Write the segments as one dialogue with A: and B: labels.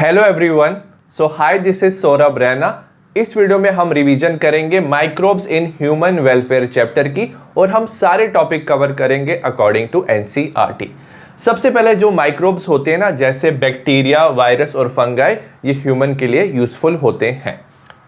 A: Hello everyone, so hi this is Saurabh Raina. इस video में हम रिवीजन करेंगे microbes in human welfare chapter की और हम सारे टॉपिक कवर करेंगे अकॉर्डिंग टू एनसीईआरटी। सबसे पहले जो माइक्रोब्स होते हैं ना, जैसे बैक्टीरिया, वायरस और फंगाई, ये ह्यूमन के लिए यूजफुल होते हैं।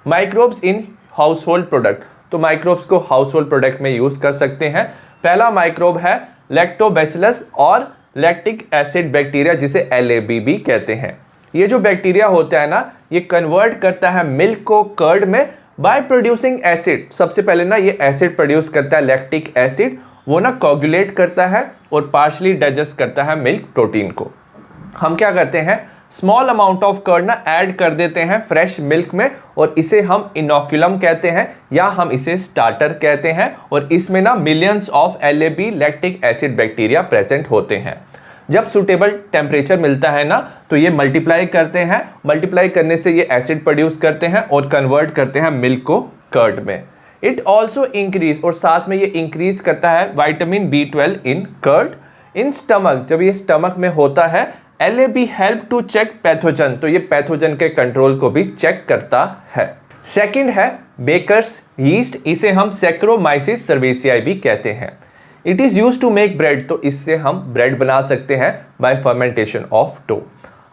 A: Microbes in house hold product, तो माइक्रोब्स को हाउस होल्ड प्रोडक्ट में यूज कर सकते हैं। पहला माइक्रोब है लैक्टोबैसिलस और लैक्टिक एसिड बैक्टीरिया, जिसे LAB भी कहते हैं। ये जो बैक्टीरिया होता है ना, ये कन्वर्ट करता है मिल्क को कर्ड में बाय प्रोड्यूसिंग एसिड। सबसे पहले ना ये एसिड प्रोड्यूस करता है, लैक्टिक एसिड, वो ना कोगुलेट करता है और पार्शली डाइजेस्ट करता है मिल्क प्रोटीन को। हम क्या करते हैं, स्मॉल अमाउंट ऑफ कर्ड ना ऐड कर देते हैं फ्रेश मिल्क में और इसे हम इनोक्यूलम कहते हैं या हम इसे स्टार्टर कहते हैं। और इसमें ना millions of LAB lactic acid bacteria present होते हैं। जब सुटेबल टेम्परेचर मिलता है ना, तो ये मल्टीप्लाई करते हैं। मल्टीप्लाई करने से ये एसिड प्रोड्यूस करते हैं और कन्वर्ट करते हैं मिल्क को कर्ड में। इट ऑल्सो इंक्रीज, और साथ में ये इंक्रीज करता है vitamin B12 in curd. In stomach, जब ये स्टमक में होता है, LAB help to check pathogen, तो ये पैथोजन के कंट्रोल को भी चेक करता है। सेकेंड है बेकर्स यीस्ट, इसे हम सैक्रोमाइसिस सर्वेसियाई भी कहते हैं। It is use to make bread, तो इससे हम ब्रेड बना सकते हैं बाय फर्मेंटेशन ऑफ डो।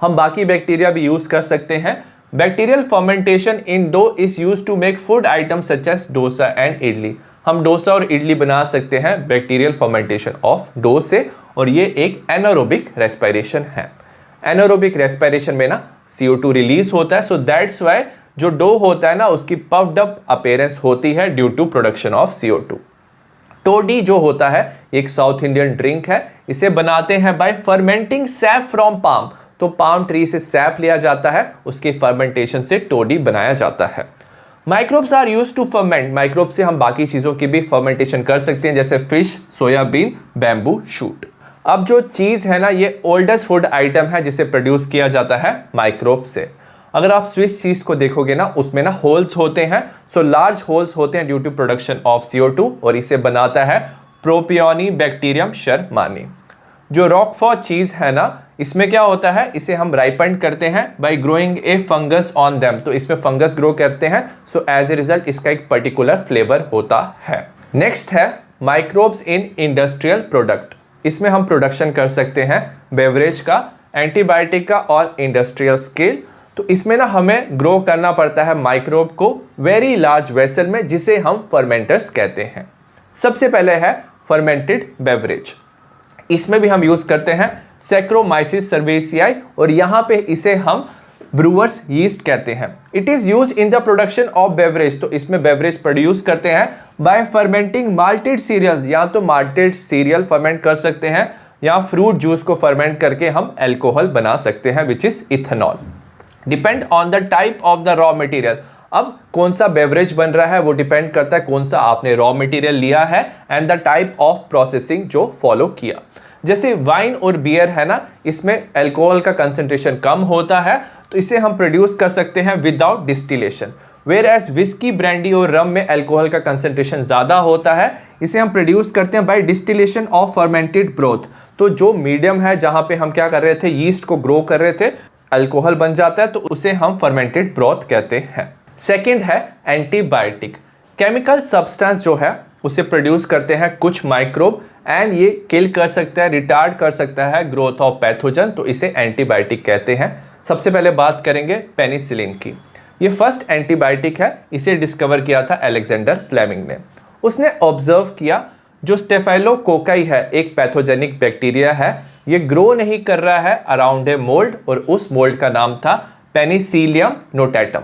A: हम बाकी बैक्टीरिया भी यूज कर सकते हैं। Bacterial fermentation in dough is use to make food item such as dosa and idli. हम डोसा और इडली बना सकते हैं बैक्टीरियल फर्मेंटेशन ऑफ डो से, और ये एक एनारोबिक रेस्पिरेशन है। एनारोबिक रेस्पिरेशन में ना CO2 रिलीज होता है, सो दैट्स वाई जो डो होता है ना, उसकी पफ्ड अप अपीयरेंस होती है due to production of CO2। Toddy जो होता है एक साउथ इंडियन ड्रिंक है। इसे बनाते हैं by fermenting sap from palm, तो पाम ट्री से सैप लिया जाता है, उसके फर्मेंटेशन से टोडी बनाया जाता है। Microbes are used to ferment, microbe से हम बाकी चीजों की भी फर्मेंटेशन कर सकते हैं, जैसे फिश, सोयाबीन, बैम्बू शूट। अब जो चीज है ना, ये ओल्डेस्ट फूड आइटम है जिसे प्रोड्यूस किया जाता है माइक्रोब से। अगर आप स्विस चीज को देखोगे ना, उसमें ना होल्स होते हैं, सो लार्ज होल्स होते हैं due to production of CO2, और इसे बनाता है प्रोपियोनी बैक्टीरियम शर्मानी। जो रॉकफॉर्ट चीज है ना, इसमें क्या होता है, इसे हम राइपेंड करते हैं bye growing A fungus on them, तो इसमें फंगस ग्रो करते हैं, सो एज ए रिजल्ट इसका एक पर्टिकुलर फ्लेवर होता है। नेक्स्ट है माइक्रोब्स इन इंडस्ट्रियल प्रोडक्ट। इसमें हम प्रोडक्शन कर सकते हैं बेवरेज का, एंटीबायोटिक का और इंडस्ट्रियल स्केल। तो इसमें ना हमें ग्रो करना पड़ता है माइक्रोब को वेरी लार्ज वेसल में, जिसे हम फर्मेंटर्स कहते हैं। सबसे पहले है फर्मेंटेड बेवरेज। इसमें भी हम यूज करते हैं सैक्रोमाइसिस सर्वेसियाई, और यहाँ पे इसे हम ब्रूअर्स यीस्ट कहते हैं। It is use in the production of beverage, तो इसमें बेवरेज प्रोड्यूस करते हैं बाय फर्मेंटिंग माल्टेड सीरियल, या तो माल्टेड सीरियल फर्मेंट कर सकते हैं, या फ्रूट जूस को फर्मेंट करके हम एल्कोहल बना सकते हैं, which is ethanol. Depend on the type of the raw material. अब कौन सा बेवरेज बन रहा है वो डिपेंड करता है कौन सा आपने रॉ मटेरियल लिया है and the type of processing जो फॉलो किया। जैसे वाइन और बियर है ना, इसमें अल्कोहल का कंसंट्रेशन कम होता है, तो इसे हम प्रोड्यूस कर सकते हैं without distillation. Whereas whisky, brandy और रम में अल्कोहल का कंसंट्रेशन ज्यादा होता है, इसे हम प्रोड्यूस करते हैं by distillation of fermented broth. तो जो मीडियम है, जहां पे हम क्या कर रहे थे, यीस्ट को ग्रो कर रहे थे, अल्कोहल बन जाता है, तो उसे हम फर्मेंटेड ब्रोथ कहते हैं। सेकेंड है एंटीबायोटिक। केमिकल सब्सटेंस जो है उसे प्रोड्यूस करते हैं कुछ माइक्रोब, एंड ये किल कर सकता है, रिटार्ड कर सकता है ग्रोथ ऑफ पैथोजन, तो इसे एंटीबायोटिक कहते हैं। सबसे पहले बात करेंगे पेनिसिलिन की। ये फर्स्ट एंटीबायोटिक है, इसे डिस्कवर किया था अलेक्जेंडर फ्लेमिंग ने। उसने ऑब्जर्व किया जो स्टेफाइलोकोकाई है, एक पैथोजेनिक बैक्टीरिया है, ये ग्रो नहीं कर रहा है अराउंड ए मोल्ड, और उस मोल्ड का नाम था पेनिसिलियम नोटाटम।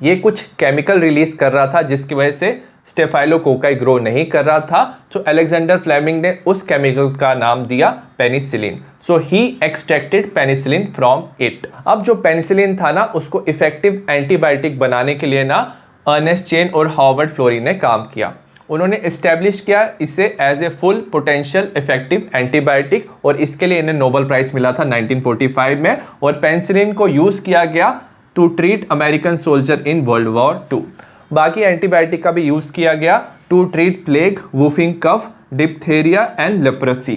A: ये कुछ केमिकल रिलीज कर रहा था जिसकी वजह से स्टेफाइलोकोकाई ग्रो नहीं कर रहा था, तो अलेक्जेंडर फ्लेमिंग ने उस केमिकल का नाम दिया penicillin. So he extracted penicillin from it. अब जो पेनिसिलिन था ना, उसको इफेक्टिव एंटीबायोटिक बनाने के लिए ना अर्नेस्ट चेन और हार्वर्ड फ्लोरी ने काम किया। उन्होंने इस्टेब्लिश किया इसे as a full potential effective antibiotic, और इसके लिए इन्हें नोबेल प्राइज मिला था 1945 में। और पेनिसिलिन को यूज किया गया to treat American soldier in world war 2। बाकी एंटीबायोटिक का भी यूज किया गया to treat plague, whooping cough, diphtheria and leprosy.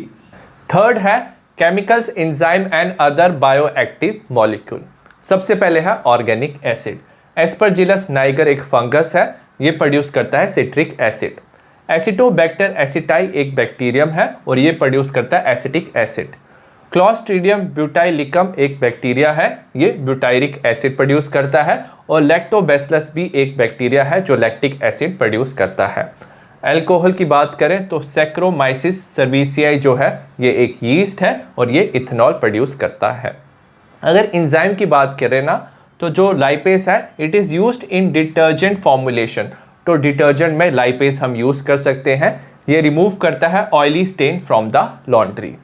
A: Third है chemicals, enzyme and other bioactive molecule. सबसे पहले है ऑर्गेनिक एसिड। एस्परजिलस नाइगर एक फंगस है, ये प्रोड्यूस करता है सिट्रिक एसिड। एसिटोबैक्टर एसिटाई एक बैक्टीरियम है और ये प्रोड्यूस करता है एसिटिक एसिड। क्लॉस्ट्रीडियम ब्यूटाइलिकम एक बैक्टीरिया है, ये ब्यूटायरिक एसिड प्रोड्यूस करता है। और लैक्टोबैसिलस भी एक बैक्टीरिया है जो लैक्टिक एसिड प्रोड्यूस करता है। अल्कोहल की बात करें तो सैक्रोमाइसिस सर्विसियाई जो है ये एक यीस्ट है और ये इथेनॉल प्रोड्यूस करता है। अगर एंजाइम की बात करें ना तो जो लाइपेस है it is used in detergent formulation. तो डिटर्जेंट में लाइपेस हम यूज़ कर सकते हैं। ये रिमूव करता है oily stain from the laundry.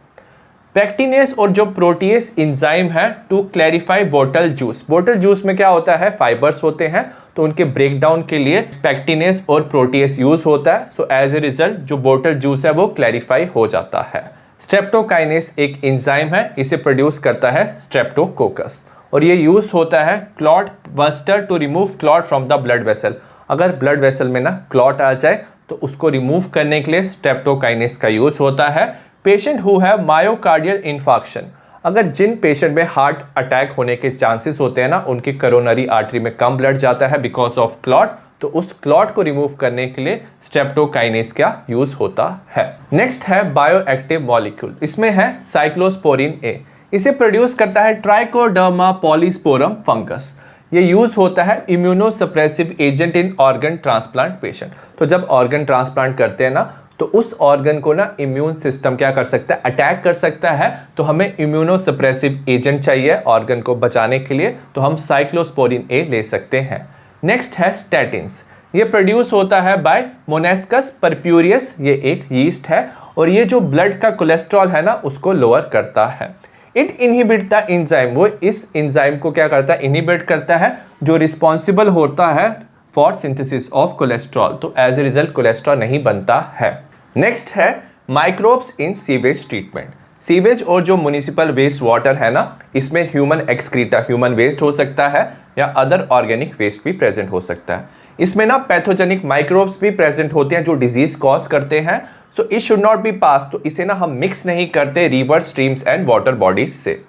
A: Pectinase और जो प्रोटीएस एंजाइम है to clarify bottle juice. Bottle juice में क्या होता है, फाइबर्स होते हैं, तो उनके ब्रेकडाउन के लिए पेक्टिनेस और प्रोटीएस यूज होता है। सो एज ए रिजल्ट जो बोटल जूस है वो क्लैरिफाई हो जाता है। स्ट्रेप्टोकाइनेस एक एंजाइम है, इसे प्रोड्यूस करता है स्ट्रेप्टोकोकस और ये यूज होता है clot buster to remove clot from the blood vessel. अगर ब्लड वेसल में ना क्लॉट आ जाए तो उसको रिमूव करने के लिए स्ट्रेप्टोकाइनेस का यूज होता है। Patient who have myocardial infarction, अगर जिन पेशेंट में हार्ट अटैक होने के चांसेस होते हैं ना, उनकी करोनरी आर्टरी में कम ब्लड जाता है बिकॉज ऑफ क्लॉट, तो उस क्लॉट को रिमूव करने के लिए स्ट्रेप्टोकाइनेस का यूज होता है। नेक्स्ट है बायोएक्टिव मॉलिक्यूल, इसमें है साइक्लोस्पोरिन ए। इसे प्रोड्यूस करता है ट्राइकोडर्मा पॉलीस्पोरम फंगस। ये यूज होता है immunosuppressive agent in organ transplant patient. तो जब ऑर्गन ट्रांसप्लांट करते हैं ना तो उस ऑर्गन को ना इम्यून सिस्टम क्या कर सकता है, अटैक कर सकता है। तो हमें इम्यूनोसप्रेसिव एजेंट चाहिए ऑर्गन को बचाने के लिए, तो हम साइक्लोस्पोरिन ए ले सकते हैं। नेक्स्ट है स्टैटिन्स। ये प्रोड्यूस होता है बाय मोनेस्कस परप्यूरियस, ये एक यीस्ट है और ये जो ब्लड का कोलेस्ट्रॉल है ना उसको लोअर करता है। इट इनहिबिट द एंजाइम, वो इस एंजाइम को क्या करता है, इनहिबिट करता है जो रिस्पॉन्सिबल होता है फॉर सिंथेसिस ऑफ कोलेस्ट्रॉल। तो एज ए रिजल्ट कोलेस्ट्रॉल नहीं बनता है। नेक्स्ट है microbes in sewage treatment. Sewage और जो म्युनिसिपल वेस्ट वाटर है ना, इसमें ह्यूमन एक्सक्रीटा, ह्यूमन वेस्ट हो सकता है या अदर ऑर्गेनिक वेस्ट भी प्रेजेंट हो सकता है। इसमें ना पैथोजेनिक माइक्रोब्स भी प्रेजेंट होते हैं जो डिजीज कॉज करते हैं। So it should not be pass, तो इसे ना हम मिक्स नहीं करते river, streams and water bodies से।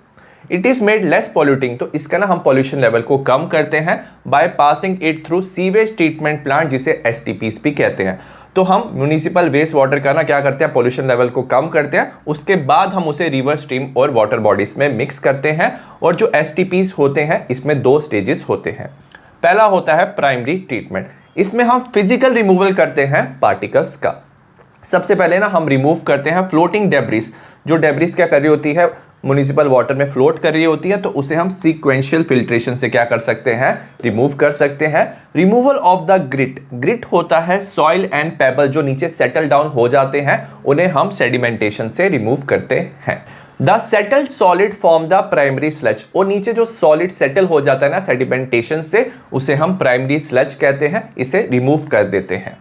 A: It is made less polluting, तो इसका ना हम पॉल्यूशन लेवल को कम करते हैं by passing it through sewage treatment plant, जिसे STPs भी कहते हैं। तो हम म्युनिसिपल वेस्ट वाटर का ना क्या करते हैं, पॉल्यूशन लेवल को कम करते हैं, उसके बाद हम उसे रिवर, स्ट्रीम और वाटर बॉडीज में मिक्स करते हैं। और जो STPs होते हैं इसमें 2 स्टेजेस होते हैं। पहला होता है प्राइमरी ट्रीटमेंट, इसमें हम फिजिकल रिमूवल करते हैं पार्टिकल्स का। सबसे पहले ना हम रिमूव करते हैं फ्लोटिंग डेब्रिस। जो डेब्रिस क्या कर रही होती है, म्युनिसिपल वाटर में फ्लोट कर रही होती है, तो उसे हम सीक्वेंशियल फिल्ट्रेशन से क्या कर सकते हैं, रिमूव कर सकते हैं। Removal of the grit, grit होता है सॉइल एंड पेबल जो नीचे सेटल डाउन हो जाते हैं, उन्हें हम सेडिमेंटेशन से रिमूव करते हैं। The settled solid form the primary sludge, और नीचे जो सॉलिड सेटल हो जाता है ना सेडिमेंटेशन से, उसे हम प्राइमरी स्लज कहते हैं, इसे रिमूव कर देते हैं।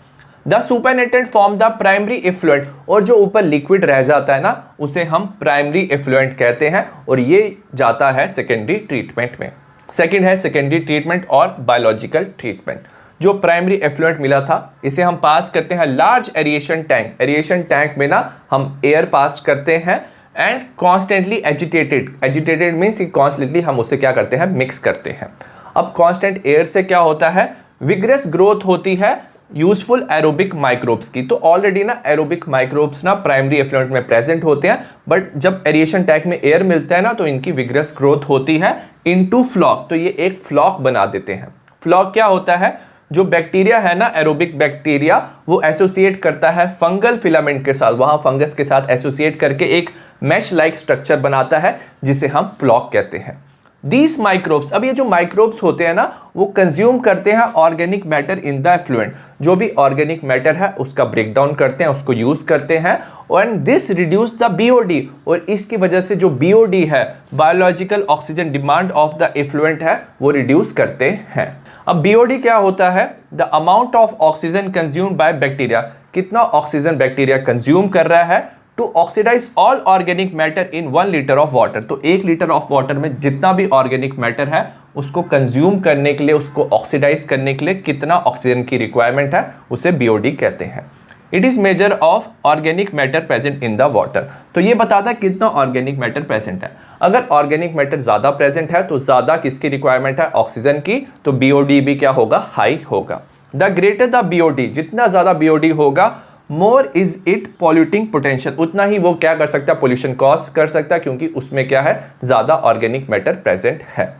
A: The supernatant form the primary effluent, और जो ऊपर लिक्विड रह जाता है ना उसे हम प्राइमरी इफ्लुएंट कहते हैं, और ये जाता है सेकेंडरी ट्रीटमेंट में। सेकेंड है सेकेंडरी ट्रीटमेंट और बायोलॉजिकल ट्रीटमेंट। जो प्राइमरी इफ्लुएंट मिला था इसे हम पास करते हैं large aeration tank. Aeration tank में ना हम एयर पास करते हैं and constantly agitated, agitated means constantly हम उसे क्या करते हैं, मिक्स करते हैं। अब कॉन्स्टेंट एयर से क्या होता है, विग्रेस ग्रोथ होती है यूजफुल एरोबिक माइक्रोब्स की। तो ऑलरेडी ना एरोबिक माइक्रोब्स ना प्राइमरी एफ्लुएंट में प्रेजेंट होते हैं, बट जब एरिएशन टैंक में एयर मिलता है ना तो इनकी विग्रेस ग्रोथ होती है इनटू फ्लॉक, तो ये एक फ्लॉक बना देते हैं। फ्लॉक क्या होता है, जो बैक्टीरिया है ना एरोबिक बैक्टीरिया, वो एसोसिएट करता है फंगल फिलामेंट के साथ, वहां फंगस के साथ एसोसिएट करके एक मैश लाइक स्ट्रक्चर बनाता है जिसे हम फ्लॉक कहते हैं। These माइक्रोब्स, अब ये जो माइक्रोब्स होते हैं ना वो कंज्यूम करते हैं organic matter in the effluent. जो भी ऑर्गेनिक मैटर है उसका ब्रेक डाउन करते हैं, उसको यूज करते हैं, and this reduce the BOD, और इसकी वजह से जो BOD है, biological oxygen demand of the effluent है, वो रिड्यूस करते हैं। अब BOD क्या होता है, the amount of oxygen consumed by bacteria, कितना ऑक्सीजन बैक्टीरिया कंज्यूम कर रहा है to oxidise all organic matter in 1 litre of water. तो 1 लीटर ऑफ वाटर में जितना भी ऑर्गेनिक मैटर है उसको कंज्यूम करने के लिए, उसको ऑक्सीडाइज करने के लिए कितना ऑक्सीजन की रिक्वायरमेंट है, उसे BOD कहते हैं। It is measure of organic matter present in the water, तो ये बताता है कितना ऑर्गेनिक मैटर प्रेजेंट है। अगर ऑर्गेनिक मैटर ज्यादा प्रेजेंट है तो ज्यादा किसकी रिक्वायरमेंट है, ऑक्सीजन की, तो बीओडी भी क्या होगा, हाई होगा। द ग्रेटर द बीओडी, जितना ज्यादा बीओडी होगा, more is it polluting potential, उतना ही वो क्या कर सकता है, पोल्यूशन कॉज कर सकता है, क्योंकि उसमें क्या है, ज्यादा ऑर्गेनिक मैटर प्रेजेंट है।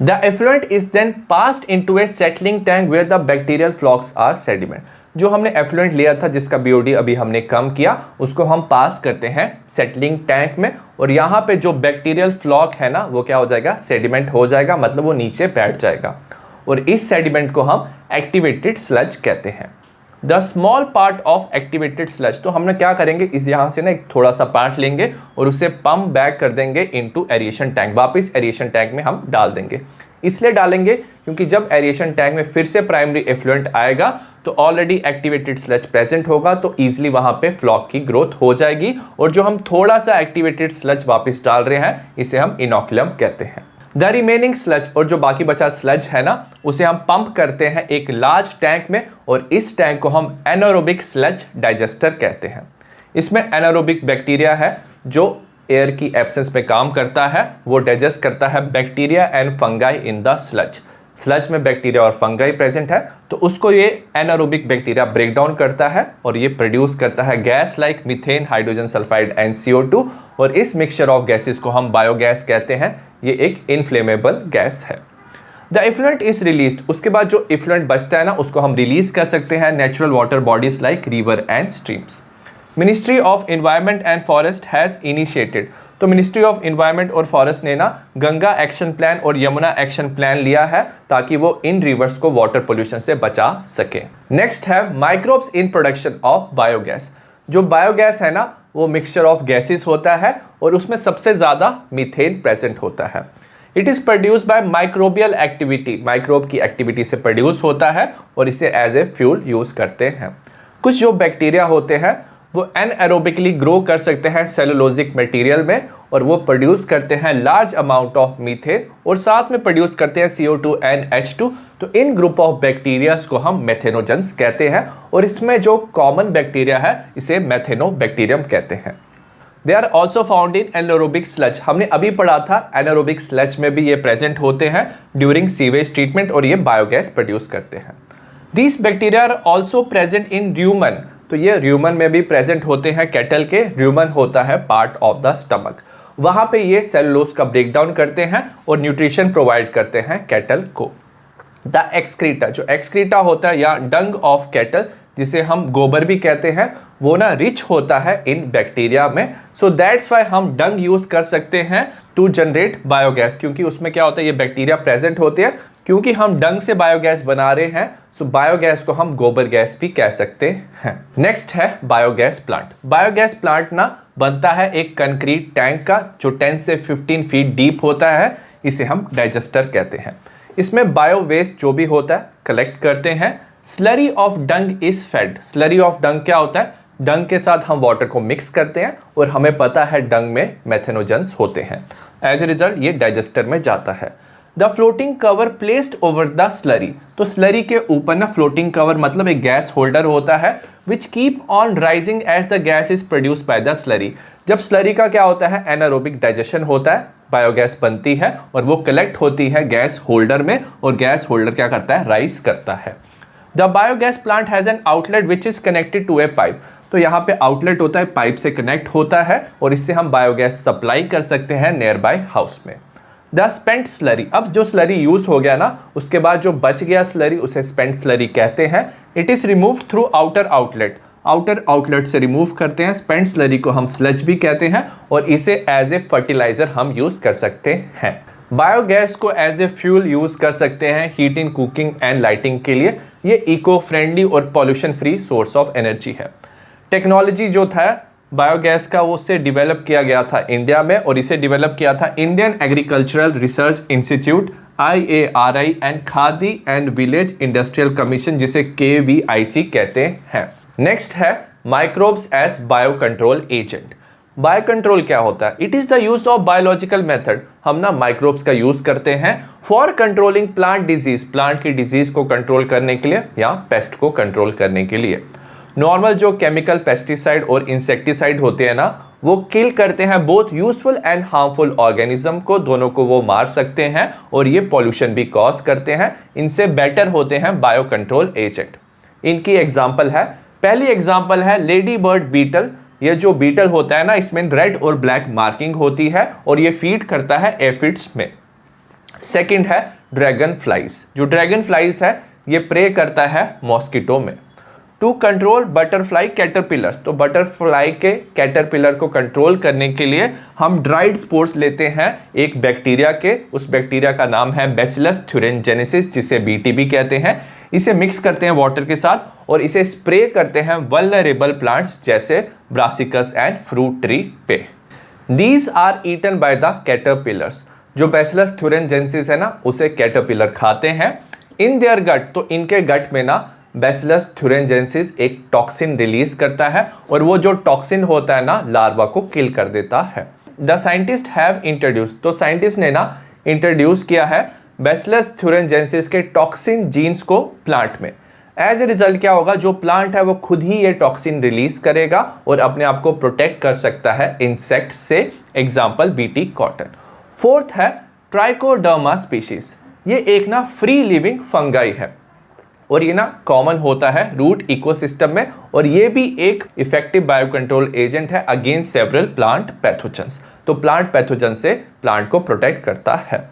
A: The effluent is then passed into a settling tank where the bacterial flocs are sediment. जो हमने एफ्लुएंट लिया था जिसका बीओडी अभी हमने कम किया, उसको हम पास करते हैं सेटलिंग टैंक में, और यहां पे जो बैक्टीरियल फ्लॉक है ना, वो क्या हो जाएगा, सेडिमेंट हो जाएगा, मतलब वो नीचे बैठ जाएगा, और इस सेडिमेंट को हम एक्टिवेटेड स्लज कहते हैं। The small part of activated sludge, तो हम क्या करेंगे, इस यहां से ना एक थोड़ा सा पार्ट लेंगे और उसे पंप बैक कर देंगे इनटू एरिएशन टैंक, वापस एरिएशन टैंक में हम डाल देंगे। इसलिए डालेंगे क्योंकि जब एरिएशन टैंक में फिर से प्राइमरी एफ्लुएंट आएगा तो ऑलरेडी एक्टिवेटेड स्लज प्रेजेंट होगा, तो इजीली वहां पे फ्लॉक की ग्रोथ हो जाएगी, और जो हम थोड़ा सा एक्टिवेटेड स्लज वापस डाल रहे हैं, इसे हम इनोकुलम कहते हैं। द रिमेनिंग स्लज, और जो बाकी बचा स्लज है ना, उसे हम पंप करते हैं एक लार्ज टैंक में, और इस टैंक को हम एनारोबिक स्लज डाइजेस्टर कहते हैं। इसमें एनारोबिक बैक्टीरिया है जो एयर की एब्सेंस में काम करता है, वो डाइजेस्ट करता है bacteria and fungi in the sludge. Sludge में बैक्टीरिया और फंगाई प्रेजेंट है, तो उसको ये एनारोबिक बैक्टीरिया ब्रेक डाउन करता है और ये प्रोड्यूस करता है gas like methane, hydrogen sulphide and CO2, और इस मिक्सचर ऑफ गैसेस को हम बायोगैस कहते हैं। ये एक इनफ्लेमेबल गैस है। द इफ्लुएंट इज रिलीज्ड, उसके बाद जो इफ्लुएंट बचता है ना, उसको हम रिलीज कर सकते हैं natural water bodies like river and streams. Ministry of environment and forest has initiated, तो मिनिस्ट्री ऑफ एनवायरनमेंट और फॉरेस्ट ने ना गंगा एक्शन प्लान और यमुना एक्शन प्लान लिया है ताकि वो इन रिवर्स को वाटर पोल्यूशन से बचा सके। नेक्स्ट है microbes in production of biogas. जो बायोगैस है ना, वो मिक्सचर ऑफ गैसेस होता है और उसमें सबसे ज्यादा मीथेन प्रेजेंट होता है। It is produce bye microbial activity, microbe की एक्टिविटी से प्रोड्यूस होता है और इसे एज ए फ्यूल यूज करते हैं। कुछ जो बैक्टीरिया होते हैं वो एनएरोबिकली ग्रो कर सकते हैं सेलुलोजिक मटेरियल में, और वो प्रोड्यूस करते हैं लार्ज अमाउंट ऑफ मीथेन, और साथ में प्रोड्यूस करते हैं CO2 एंड H2। तो इन ग्रुप ऑफ बैक्टीरियाज को हम मेथेनोजेंस कहते हैं, और इसमें जो कॉमन बैक्टीरिया है इसे मेथेनोबैक्टीरियम कहते हैं। They are also found in anaerobic sludge, हमने अभी पढ़ा था एनारोबिक स्लज में भी ये प्रेजेंट होते हैं ड्यूरिंग सीवेज ट्रीटमेंट, और ये बायोगैस प्रोड्यूस करते हैं। These bacteria are also present in rumen, तो ये र्यूमन में भी प्रेजेंट होते हैं। कैटल के र्यूमन होता है पार्ट ऑफ द स्टमक, वहां पे ये सेलुलोज का ब्रेकडाउन करते हैं और न्यूट्रिशन प्रोवाइड करते हैं कैटल को। द एक्सक्रीटा, जो एक्सक्रीटा होता है या डंग ऑफ कैटल, जिसे हम गोबर भी कहते हैं, वो ना रिच होता है इन बैक्टीरिया में। सो दैट्स वाई हम डंग यूज कर सकते हैं टू जनरेट बायोगैस, क्योंकि उसमें क्या होता है, ये बैक्टीरिया प्रेजेंट होते हैं। क्योंकि हम डंग से बायोगैस बना रहे हैं, सो बायोगैस को हम गोबर गैस भी कह सकते हैं। नेक्स्ट है बायोगैस प्लांट। बायोगैस प्लांट ना बनता है एक कंक्रीट टैंक का जो 10 से 15 फीट डीप होता है, इसे हम डाइजेस्टर कहते हैं। इसमें बायो वेस्ट जो भी होता है कलेक्ट करते हैं। Slurry of dung is fed, slurry of dung क्या होता है, डंग के साथ हम वाटर को मिक्स करते हैं और हमें पता है डंग में मेथेनोजेंस होते हैं। एज ए रिजल्ट ये डाइजेस्टर में जाता है। The floating cover placed over the slurry, तो स्लरी के ऊपर ना फ्लोटिंग कवर मतलब एक गैस होल्डर होता है which keep on rising as the gas is produce by the slurry. जब स्लरी का क्या होता है, एनारोबिक डाइजेशन होता है, बायोगैस बनती है और वो कलेक्ट होती है गैस होल्डर में, और गैस होल्डर क्या करता है, राइज करता है। The biogas plant has an outlet which is connected to a pipe, तो यहाँ पे आउटलेट होता है, पाइप से कनेक्ट होता है और इससे हम बायोगैस सप्लाई कर सकते हैं नियर बाय हाउस में। द स्पेंट स्लरी, अब जो स्लरी यूज हो गया ना, उसके बाद जो बच गया स्लरी उसे स्पेंट स्लरी कहते हैं। It is remove through outer outlet, outer outlet से रिमूव करते हैं। स्पेंट स्लरी को हम स्लज भी कहते हैं और इसे एज ए फर्टिलाइजर हम यूज कर सकते हैं। बायोगैस को एज ए फ्यूल यूज कर सकते हैं हीटिंग, कुकिंग एंड लाइटिंग के लिए। ये इको फ्रेंडली और pollution free source of energy है। टेक्नोलॉजी जो था बायोगैस का वो उससे डेवलप किया गया था इंडिया में, और इसे डेवलप किया था Indian Agricultural Research Institute IARI and Khadi and Village Industrial Commission, जिसे KVIC कहते हैं। नेक्स्ट है microbes as bio control agent. Bio control क्या होता है, it is the use of biological method, हम ना माइक्रोब्स का यूज करते हैं for controlling plant disease, plant की डिजीज को कंट्रोल करने के लिए या पेस्ट को कंट्रोल करने के लिए। नॉर्मल जो केमिकल पेस्टिसाइड और इंसेक्टिसाइड होते हैं ना, वो किल करते हैं both useful and harmful organism को, दोनों को वो मार सकते हैं और ये पॉल्यूशन भी कॉज करते हैं। इनसे बेटर होते हैं बायो कंट्रोल एजेंट। इनकी एग्जांपल है, पहली एग्जांपल है लेडी बर्ड बीटल। ये जो बीटल होता है ना, इसमें रेड और ब्लैक मार्किंग होती है और ये फीड करता है एफिड्स में। सेकंड है ड्रैगन फ्लाइज। जो ड्रैगन फ्लाइज है ये प्रे करता है मॉस्किटो में। टू कंट्रोल बटरफ्लाई कैटरपिलर्स, तो बटरफ्लाई के कैटरपिलर को कंट्रोल करने के लिए हम ड्राइड स्पोर्स लेते हैं एक बैक्टीरिया के, उस बैक्टीरिया का नाम है बैसिलस थ्यूरेनजेनेसिस, जिसे बीटीबी कहते हैं। इसे मिक्स करते हैं वाटर के साथ और इसे स्प्रे करते हैं वल्नरेबल प्लांट्स जैसे ब्रासिकस एंड फ्रूट ट्री पे। These are eaten by the caterpillars. जो बैसिलस थ्यूरेनजेनेसिस है ना, उसे कैटरपिलर खाते हैं। इन देयर गट, तो इनके गट में ना बैसिलस थ्यूरेनजेनेसिस एक टॉक्सिन रिलीज करता है और वो जो टॉक्सिन होता है ना, लार्वा को किल कर देता है। द साइंटिस्ट हैव इंट्रोड्यूस, तो साइंटिस्ट ने ना इंट्रोड्यूस किया है बैसिलस थ्यूरेनजेनेसिस के टॉक्सिन जीन्स को प्लांट में। एज ए रिजल्ट क्या होगा, जो प्लांट है वो खुद ही ये टॉक्सिन रिलीज करेगा और अपने आप को प्रोटेक्ट कर सकता है इंसेक्ट से। Example BT cotton. फोर्थ है ट्राइकोडर्मा स्पीशीज। ये एक ना फ्री लिविंग फंगाई है और ये ना कॉमन होता है रूट इकोसिस्टम में और ये भी एक इफेक्टिव बायो कंट्रोल एजेंट है अगेंस्ट सेवरल प्लांट पैथोजेंस। तो प्लांट पैथोजन से प्लांट को प्रोटेक्ट करता है।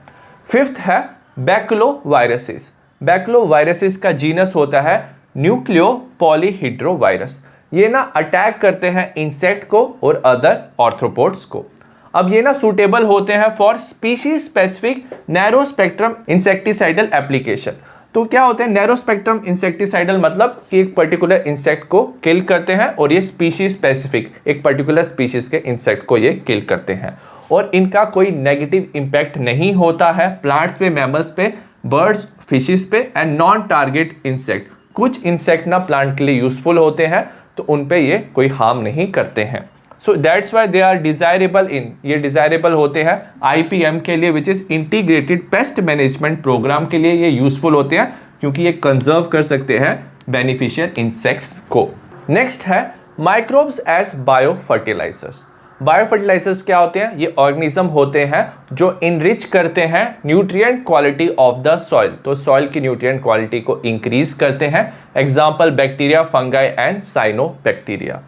A: फिफ्थ है बैक्लोवायरसिस। बैक्लोवायरसिस का जीनस होता है न्यूक्लियो पॉलीहिड्रोवायरस। ये ना अटैक करते हैं इंसेक्ट को और अदर आर्थ्रोपोड्स को। अब ये ना सूटेबल होते हैं for species specific narrow spectrum insecticidal application. तो क्या होते हैं नैरो स्पेक्ट्रम इंसेक्टिसाइडल, मतलब कि एक पर्टिकुलर इंसेक्ट को किल करते हैं और ये स्पीशीज स्पेसिफिक एक पर्टिकुलर स्पीशीज के इंसेक्ट को ये किल करते हैं और इनका कोई नेगेटिव इंपैक्ट नहीं होता है प्लांट्स पे, मैमल्स पे, बर्ड्स, फिशेस पे एंड नॉन टारगेट इंसेक्ट। कुछ इंसेक्ट ना प्लांट के लिए यूजफुल होते हैं तो उन पे ये कोई हार्म नहीं करते हैं। So that's why they are desirable in, ये डिजायरेबल होते हैं IPM के लिए, which is integrated pest management program के लिए ये यूजफुल होते हैं क्योंकि ये कंजर्व कर सकते हैं बेनिफिशियल इंसेक्ट्स को। नेक्स्ट है microbes as bio fertilisers. Bio fertilisers क्या होते हैं, ये ऑर्गेनिज्म होते हैं जो इनरिच करते हैं nutrient quality of the soil, तो सॉइल की न्यूट्रिएंट क्वालिटी को इंक्रीज करते हैं। Example bacteria, fungi and cyanobacteria.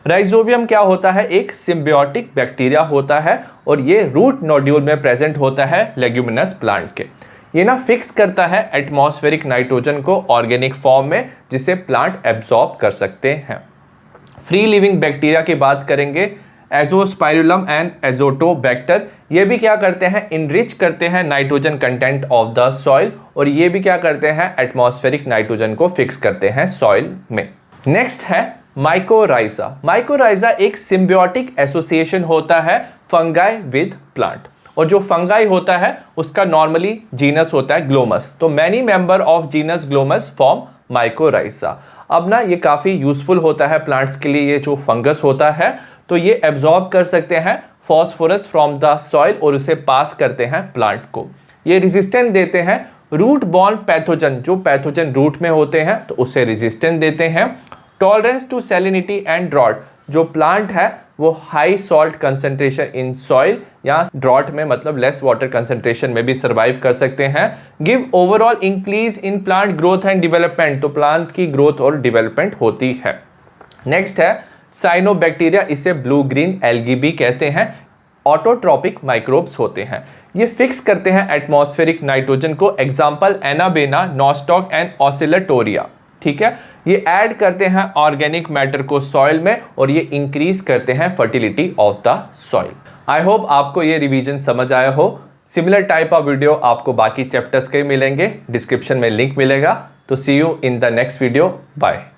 A: Rhizobium क्या होता है, एक सिम्बियोटिक बैक्टीरिया होता है और ये रूट नोड्यूल में प्रेजेंट होता है लेग्यूमिनस प्लांट के। ये ना फिक्स करता है एटमॉस्फेरिक नाइट्रोजन को ऑर्गेनिक फॉर्म में, जिसे प्लांट एब्जॉर्ब कर सकते हैं। फ्री लिविंग बैक्टीरिया की बात करेंगे, एजोस्पाइरुलम एंड एजोटोबैक्टर। ये भी क्या करते हैं, इनरिच करते हैं nitrogen content of the soil और ये भी क्या करते हैं, एटमॉस्फेरिक नाइट्रोजन को फिक्स करते हैं सॉइल में। नेक्स्ट है माइकोराइजा। माइकोराइजा एक सिम्बियोटिक एसोसिएशन होता है फंगाई विद प्लांट और जो फंगाई होता है उसका नॉर्मली जीनस होता है ग्लोमस, तो many member of genus Glomus form mycorrhiza. अब ना ये काफ़ी यूजफुल होता है प्लांट्स के लिए। ये जो फंगस होता है तो ये एब्जॉर्ब कर सकते हैं फॉस्फोरस फ्रॉम द सॉइल और उसे पास करते हैं प्लांट को। ये रेजिस्टेंट देते हैं रूट बॉर्न पैथोजन, जो पैथोजन रूट में होते हैं तो उसे रेजिस्टेंट देते हैं। Tolerance to salinity and drought, जो प्लांट है वो high salt concentration in soil या ड्रॉट में, मतलब लेस वाटर कंसंट्रेशन में भी सर्वाइव कर सकते हैं। Give overall increase in plant growth and development, तो प्लांट की ग्रोथ और डेवलपमेंट होती है। नेक्स्ट है साइनोबैक्टीरिया, इसे ब्लू ग्रीन एल्गी भी कहते हैं। ऑटोट्रॉपिक माइक्रोब्स होते हैं, ये फिक्स करते हैं एटमॉस्फेरिक नाइट्रोजन को। Example anabaena, nostoc and Oscillatoria. ठीक है, ये ऐड करते हैं ऑर्गेनिक मैटर को सॉइल में और ये इंक्रीज करते हैं fertility of the soil. I hope आपको ये रिवीजन समझ आया हो। सिमिलर टाइप ऑफ वीडियो आपको बाकी चैप्टर्स के मिलेंगे, डिस्क्रिप्शन में लिंक मिलेगा। तो see you in the next video, bye.